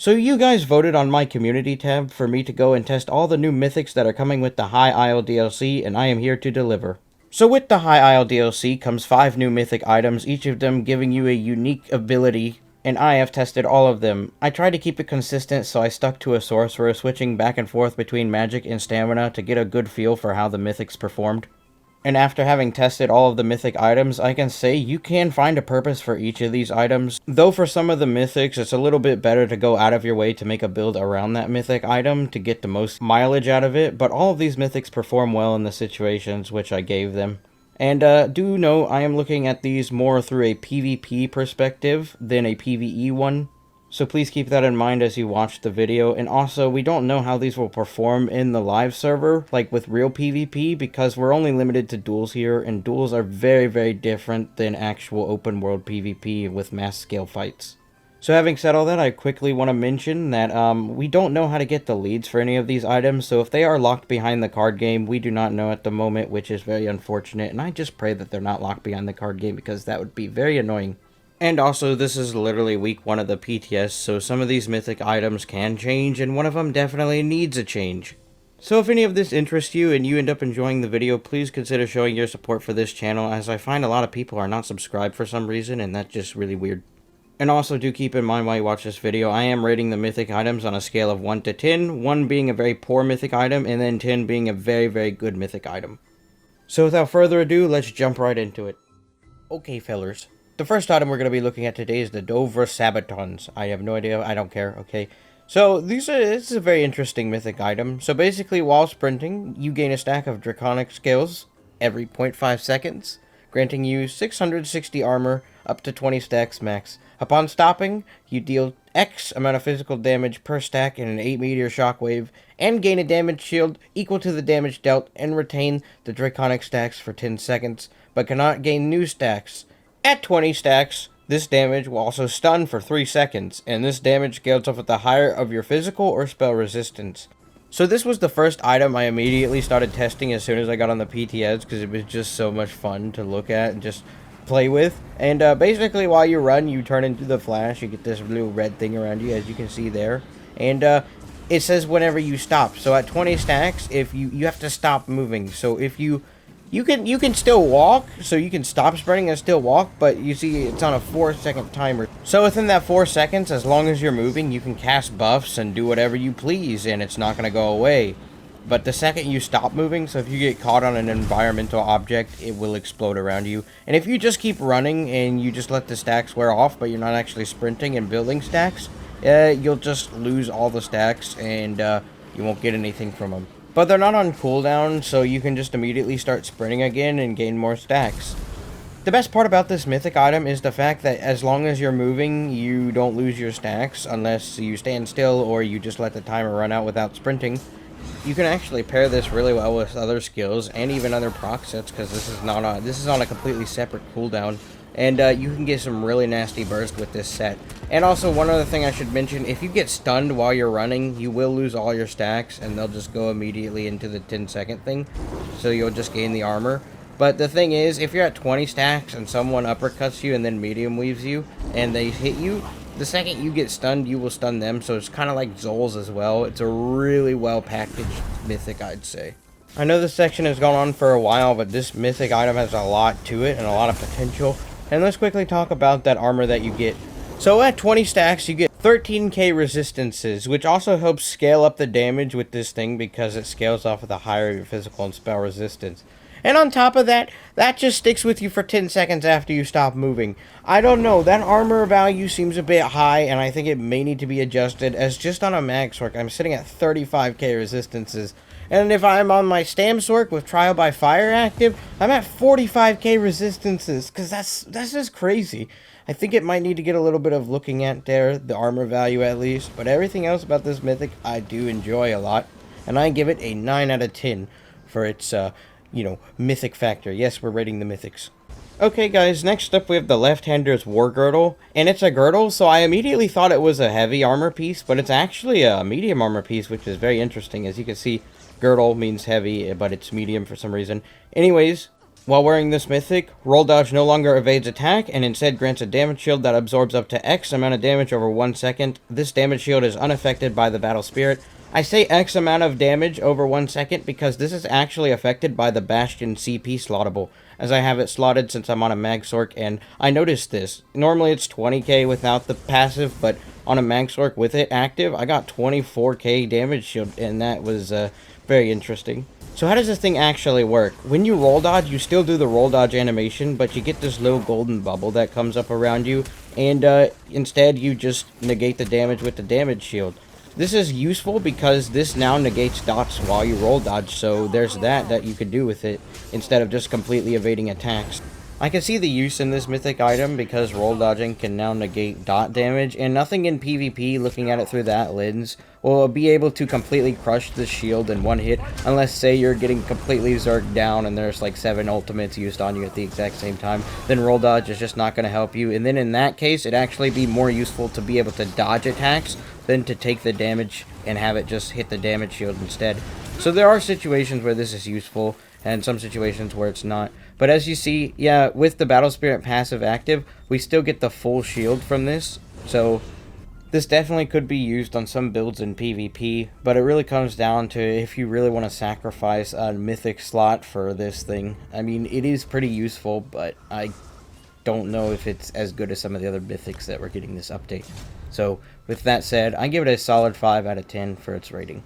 So you guys voted on my community tab for me to go and test all the new mythics that are coming with the High Isle DLC, and I am here to deliver. So with the High Isle DLC comes 5 new mythic items, each of them giving you a unique ability, and I have tested all of them. I tried to keep it consistent, so I stuck to a sorcerer, switching back and forth between magic and stamina to get a good feel for how the mythics performed. And after having tested all of the mythic items, I can say you can find a purpose for each of these items. Though for some of the mythics, it's a little bit better to go out of your way to make a build around that mythic item to get the most mileage out of it, but all of these mythics perform well in the situations which I gave them. And do know I am looking at these more through a PvP perspective than a PvE one. So please keep that in mind as you watch the video. And also, we don't know how these will perform in the live server, like with real PvP, because we're only limited to duels here, and duels are very, very different than actual open world PvP with mass scale fights. So having said all that, I quickly want to mention that we don't know how to get the leads for any of these items, so if they are locked behind the card game, we do not know at the moment, which is very unfortunate, and I just pray that they're not locked behind the card game, because that would be very annoying. And also, this is literally week 1 of the PTS, so some of these mythic items can change, and one of them definitely needs a change. So if any of this interests you and you end up enjoying the video, please consider showing your support for this channel, as I find a lot of people are not subscribed for some reason, and that's just really weird. And also do keep in mind while you watch this video, I am rating the mythic items on a scale of 1 to 10, 1 being a very poor mythic item, and then 10 being a very, very good mythic item. So without further ado, let's jump right into it. Okay, fellers. The first item we're going to be looking at today is the Dov-Rha Sabatons. I have no idea. I don't care. Okay. So, this is a very interesting mythic item. So, basically, while sprinting, you gain a stack of draconic skills every 0.5 seconds, granting you 660 armor up to 20 stacks max. Upon stopping, you deal X amount of physical damage per stack in an 8 meteor shockwave, and gain a damage shield equal to the damage dealt, and retain the draconic stacks for 10 seconds, but cannot gain new stacks. At 20 stacks, this damage will also stun for 3 seconds, and this damage scales up with the higher of your physical or spell resistance. So this was the first item I immediately started testing as soon as I got on the PTS, because it was just so much fun to look at and just play with. And basically while you run, you turn into the Flash, you get this little red thing around you, as you can see there. And it says whenever you stop. So at 20 stacks, if you have to stop moving. So if you can still walk, so you can stop sprinting and still walk, but you see it's on a 4-second timer. So within that 4 seconds, as long as you're moving, you can cast buffs and do whatever you please, and it's not going to go away. But the second you stop moving, so if you get caught on an environmental object, it will explode around you. And if you just keep running and you just let the stacks wear off, but you're not actually sprinting and building stacks, you'll just lose all the stacks, and you won't get anything from them. But they're not on cooldown, so you can just immediately start sprinting again and gain more stacks. The best part about this mythic item is the fact that as long as you're moving, you don't lose your stacks unless you stand still or you just let the timer run out without sprinting. You can actually pair this really well with other skills and even other proc sets, because this is on a completely separate cooldown. And you can get some really nasty burst with this set. And also, one other thing I should mention, if you get stunned while you're running, you will lose all your stacks, and they'll just go immediately into the 10-second thing. So you'll just gain the armor. But the thing is, if you're at 20 stacks and someone uppercuts you and then medium weaves you, and they hit you, the second you get stunned, you will stun them. So it's kind of like Zol's as well. It's a really well-packaged mythic, I'd say. I know this section has gone on for a while, but this mythic item has a lot to it and a lot of potential. And let's quickly talk about that armor that you get. So at 20 stacks, you get 13k resistances, which also helps scale up the damage with this thing because it scales off of the higher your physical and spell resistance. And on top of that, that just sticks with you for 10 seconds after you stop moving. I don't know, that armor value seems a bit high, and I think it may need to be adjusted, as just on a max work, I'm sitting at 35k resistances. And if I'm on my Stamps work with Trial by Fire active, I'm at 45k resistances, because that's just crazy. I think it might need to get a little bit of looking at there, the armor value at least, but everything else about this mythic I do enjoy a lot, and I give it a 9 out of 10 for its, mythic factor. Yes, we're rating the mythics. Okay guys, next up we have the Lefthanders War Girdle, and it's a girdle, so I immediately thought it was a heavy armor piece, but it's actually a medium armor piece, which is very interesting. As you can see, girdle means heavy, but it's medium for some reason. Anyways, While wearing this mythic, roll dodge no longer evades attack and instead grants a damage shield that absorbs up to X amount of damage over 1 second. This damage shield is unaffected by the battle spirit. I say X amount of damage over 1 second because this is actually affected by the Bastion CP slottable, as I have it slotted since I'm on a Magsork, and I noticed this. Normally it's 20k without the passive, but on a Magsork with it active, I got 24k damage shield, and that was very interesting. So how does this thing actually work? When you roll dodge, you still do the roll dodge animation, but you get this little golden bubble that comes up around you, and instead you just negate the damage with the damage shield. This is useful because this now negates dots while you roll dodge, so there's that you could do with it, instead of just completely evading attacks. I can see the use in this mythic item because roll dodging can now negate dot damage, and nothing in PvP, looking at it through that lens, will be able to completely crush the shield in one hit, unless, say, you're getting completely zerged down and there's like 7 ultimates used on you at the exact same time. Then roll dodge is just not going to help you, and then in that case, it'd actually be more useful to be able to dodge attacks than to take the damage and have it just hit the damage shield instead. So there are situations where this is useful, and some situations where it's not. But as you see, yeah, with the Battle Spirit passive active, we still get the full shield from this, so this definitely could be used on some builds in PvP, but it really comes down to if you really want to sacrifice a mythic slot for this thing. I mean, it is pretty useful, but I don't know if it's as good as some of the other mythics that were getting this update. So, with that said, I give it a solid 5 out of 10 for its rating.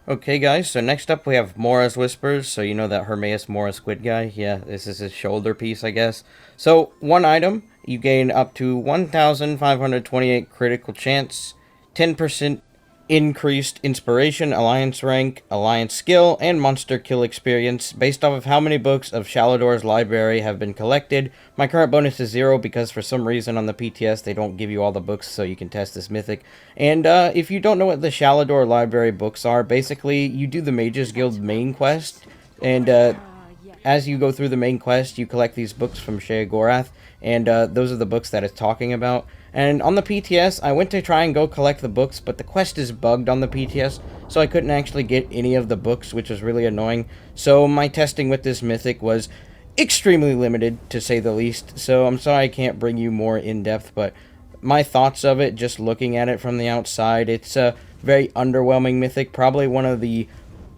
Okay guys, so next up we have Mora's Whispers, so you know that Hermaeus Mora squid guy? Yeah, this is his shoulder piece, I guess. So, one item, you gain up to 1,528 critical chance, 10% increased inspiration, alliance rank, alliance skill, and monster kill experience based off of how many books of Shalador's library have been collected. My current bonus is 0 because for some reason on the PTS they don't give you all the books so you can test this mythic. And if you don't know what the Shalador library books are, basically you do the Mages Guild main quest, and as you go through the main quest you collect these books from Sheogorath, and those are the books that it's talking about. And on the PTS, I went to try and go collect the books, but the quest is bugged on the PTS, so I couldn't actually get any of the books, which was really annoying. So my testing with this mythic was extremely limited, to say the least. So I'm sorry I can't bring you more in-depth, but my thoughts of it, just looking at it from the outside, it's a very underwhelming mythic, probably one of the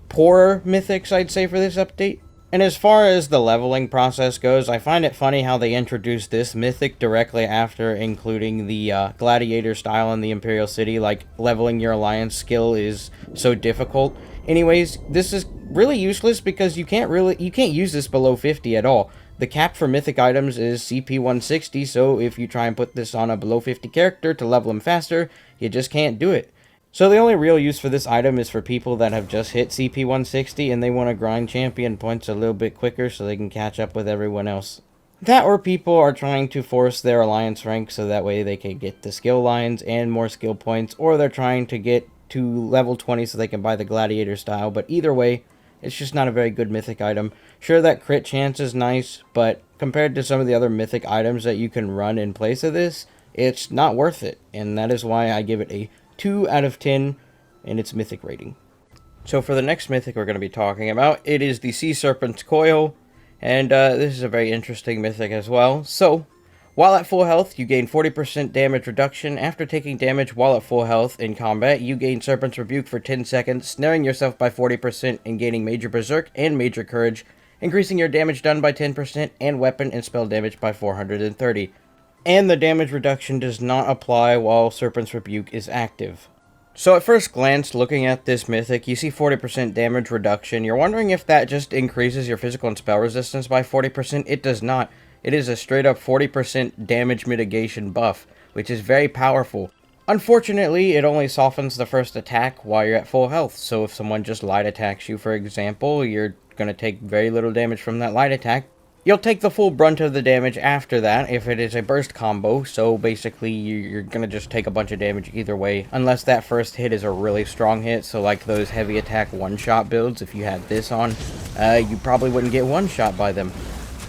poorer mythics, I'd say, for this update. And as far as the leveling process goes, I find it funny how they introduced this mythic directly after including the gladiator style in the Imperial City, like leveling your alliance skill is so difficult. Anyways, this is really useless because you can't use this below 50 at all. The cap for mythic items is CP 160, so if you try and put this on a below 50 character to level them faster, you just can't do it. So the only real use for this item is for people that have just hit CP 160 and they want to grind champion points a little bit quicker so they can catch up with everyone else. That, or people are trying to force their alliance rank so that way they can get the skill lines and more skill points, or they're trying to get to level 20 so they can buy the gladiator style, but either way, it's just not a very good mythic item. Sure, that crit chance is nice, but compared to some of the other mythic items that you can run in place of this, it's not worth it, and that is why I give it a 2 out of 10 in its mythic rating. So for the next mythic we're going to be talking about, it is the Sea Serpents Coil, and this is a very interesting mythic as well. So, while at full health, you gain 40% damage reduction. After taking damage while at full health in combat, you gain Serpent's Rebuke for 10 seconds, snaring yourself by 40% and gaining Major Berserk and Major Courage, increasing your damage done by 10% and weapon and spell damage by 430. And the damage reduction does not apply while Serpent's Rebuke is active. So at first glance, looking at this mythic, you see 40% damage reduction. You're wondering if that just increases your physical and spell resistance by 40%. It does not. It is a straight up 40% damage mitigation buff, which is very powerful. Unfortunately, it only softens the first attack while you're at full health. So if someone just light attacks you, for example, you're going to take very little damage from that light attack. You'll take the full brunt of the damage after that if it is a burst combo, so basically you're going to just take a bunch of damage either way, unless that first hit is a really strong hit, so like those heavy attack one-shot builds, if you had this on, you probably wouldn't get one-shot by them.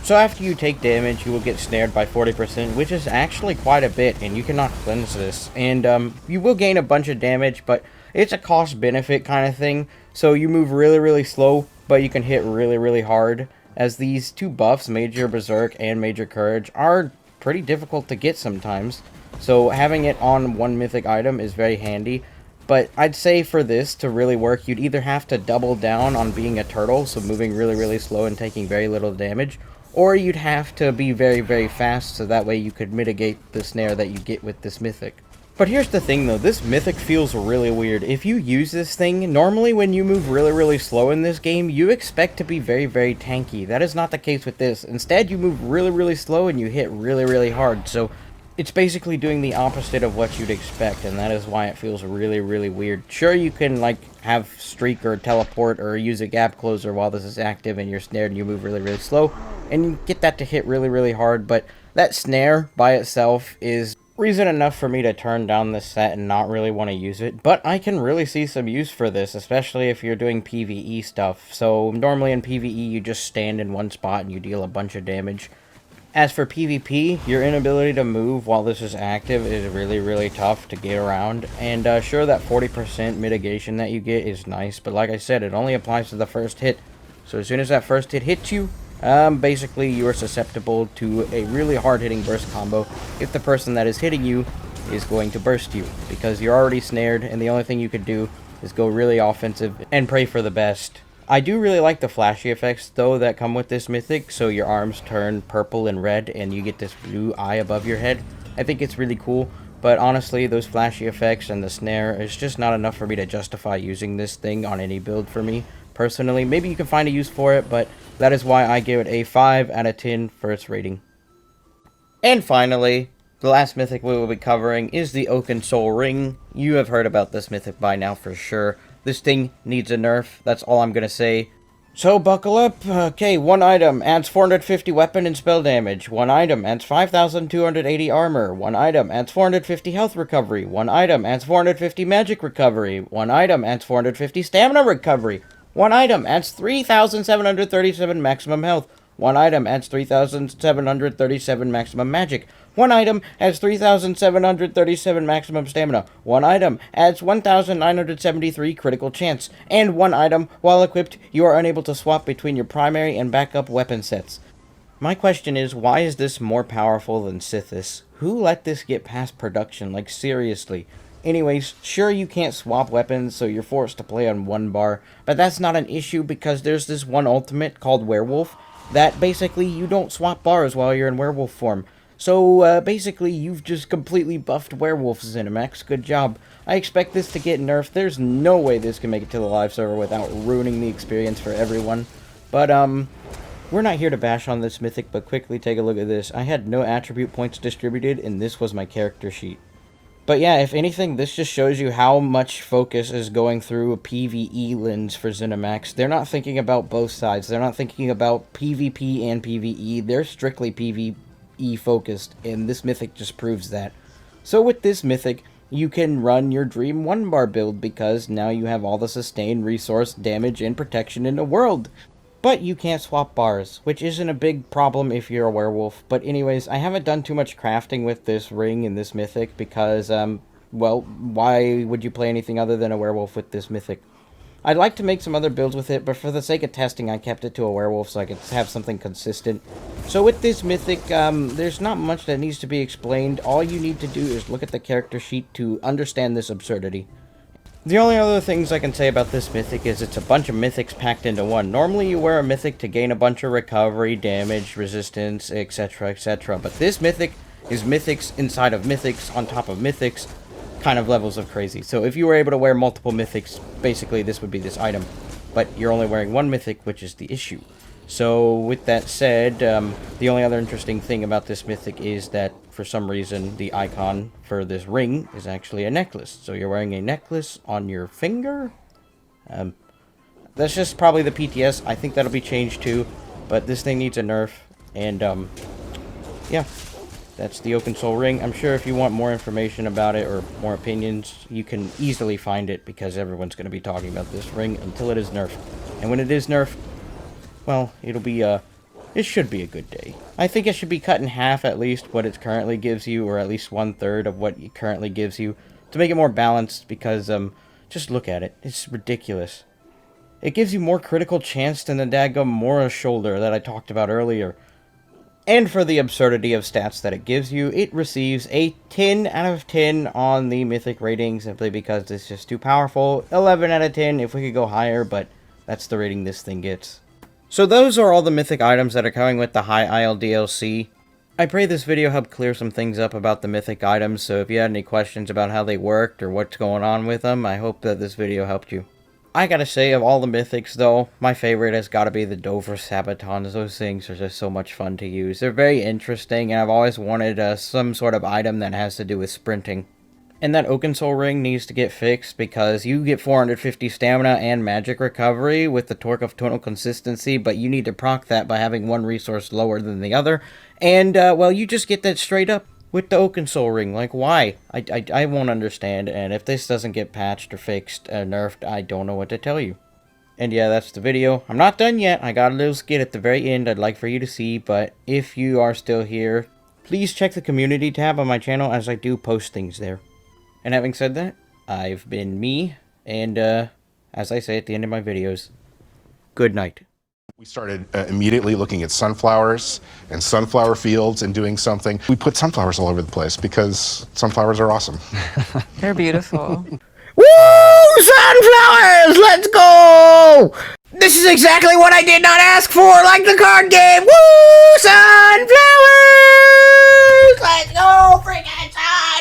So after you take damage, you will get snared by 40%, which is actually quite a bit, and you cannot cleanse this, and you will gain a bunch of damage, but it's a cost-benefit kind of thing, so you move really, really slow, but you can hit really, really hard. as these two buffs, Major Berserk and Major Courage, are pretty difficult to get sometimes. So having it on one mythic item is very handy. But I'd say for this to really work, you'd either have to double down on being a turtle, so moving really, really slow and taking very little damage, or you'd have to be very, very fast, so that way you could mitigate the snare that you get with this mythic. But here's the thing though, this mythic feels really weird. If you use this thing, normally when you move really, really slow in this game, you expect to be very, very tanky. That is not the case with this. Instead, you move really, really slow and you hit really, really hard, so it's basically doing the opposite of what you'd expect, and that is why it feels really, really weird. Sure, you can, like, have streak or teleport or use a gap closer while this is active and you're snared and you move really, really slow, and you get that to hit really, really hard, but that snare by itself is reason enough for me to turn down this set and not really want to use it. But I can really see some use for this, especially if you're doing PvE stuff. So normally in PvE you just stand in one spot and you deal a bunch of damage. As for PvP, your inability to move while this is active is really, really tough to get around. And sure, that 40% mitigation that you get is nice, but like I said, it only applies to the first hit. So as soon as that first hit hits you, basically you are susceptible to a really hard-hitting burst combo if the person that is hitting you is going to burst you, because you're already snared and the only thing you could do is go really offensive and pray for the best. I do really like the flashy effects, though, that come with this mythic, so your arms turn purple and red, and you get this blue eye above your head. I think it's really cool, but honestly, those flashy effects and the snare is just not enough for me to justify using this thing on any build for me, personally. Maybe you can find a use for it, but that is why I give it a 5 out of 10 for its rating. And finally, the last mythic we will be covering is the Okensoul Ring. You have heard about this mythic by now for sure. This thing needs a nerf, that's all I'm gonna say. So buckle up. Okay, one item adds 450 weapon and spell damage. One item adds 5,280 armor. One item adds 450 health recovery. One item adds 450 magic recovery. One item adds 450 stamina recovery. One item adds 3,737 maximum health. One item adds 3,737 maximum magic. One item adds 3,737 maximum stamina. One item adds 1,973 critical chance. And one item, while equipped, you are unable to swap between your primary and backup weapon sets. My question is, why is this more powerful than Sithis? Who let this get past production? Like, seriously. Anyways, sure you can't swap weapons, so you're forced to play on one bar, but that's not an issue because there's this one ultimate called Werewolf that basically you don't swap bars while you're in werewolf form. So, basically, you've just completely buffed Werewolf ZeniMax. Good job. I expect this to get nerfed. There's no way this can make it to the live server without ruining the experience for everyone. But, we're not here to bash on this mythic, but quickly take a look at this. I had no attribute points distributed, and this was my character sheet. But yeah, if anything, this just shows you how much focus is going through a PvE lens for ZeniMax. They're not thinking about both sides. They're not thinking about PvP and PvE. They're strictly PvE focused, and this mythic just proves that. So with this mythic, you can run your dream 1-bar build because now you have all the sustain, resource, damage, and protection in the world. But you can't swap bars, which isn't a big problem if you're a werewolf. But anyways, I haven't done too much crafting with this ring and this mythic because, well, why would you play anything other than a werewolf with this mythic? I'd like to make some other builds with it, but for the sake of testing, I kept it to a werewolf so I could have something consistent. So with this mythic, there's not much that needs to be explained. All you need to do is look at the character sheet to understand this absurdity. The only other things I can say about this mythic is it's a bunch of mythics packed into one. Normally you wear a mythic to gain a bunch of recovery, damage, resistance, etc, etc. But this mythic is mythics inside of mythics on top of mythics, kind of levels of crazy. So if you were able to wear multiple mythics, basically this would be this item. But you're only wearing one mythic, which is the issue. So with that said, the only other interesting thing about this mythic is that for some reason the icon for this ring is actually a necklace. So you're wearing a necklace on your finger? That's just probably the PTS. I think that'll be changed too, but this thing needs a nerf. And yeah, that's the Okensoul Ring. I'm sure if you want more information about it or more opinions, you can easily find it because everyone's going to be talking about this ring until it is nerfed. And when it is nerfed, well, it'll be, it should be a good day. I think it should be cut in half at least what it currently gives you, or at least 1/3 of what it currently gives you, to make it more balanced, because, just look at it. It's ridiculous. It gives you more critical chance than the daggum Mora shoulder that I talked about earlier. And for the absurdity of stats that it gives you, it receives a 10 out of 10 on the Mythic rating, simply because it's just too powerful. 11 out of 10 if we could go higher, but that's the rating this thing gets. So those are all the Mythic items that are coming with the High Isle DLC. I pray this video helped clear some things up about the Mythic items, so if you had any questions about how they worked or what's going on with them, I hope that this video helped you. I gotta say, of all the Mythics, though, my favorite has gotta be the Dov-Rha Sabatons. Those things are just so much fun to use. They're very interesting, and I've always wanted some sort of item that has to do with sprinting. And that Okensoul Ring needs to get fixed, because you get 450 stamina and magic recovery with the Torque of Tonal Consistency, but you need to proc that by having one resource lower than the other. And, well, you just get that straight up with the Okensoul Ring. Like, why? I won't understand, and if this doesn't get patched or fixed, nerfed, I don't know what to tell you. And yeah, that's the video. I'm not done yet. I got a little skit at the very end I'd like for you to see, but if you are still here, please check the community tab on my channel, as I do post things there. And having said that, I've been me, and as I say at the end of my videos, good night. We started immediately looking at sunflowers and sunflower fields and doing something. We put sunflowers all over the place because sunflowers are awesome. They're beautiful. Woo! Sunflowers! Let's go! This is exactly what I did not ask for, like the card game! Woo! Sunflowers! Let's go, freaking sun!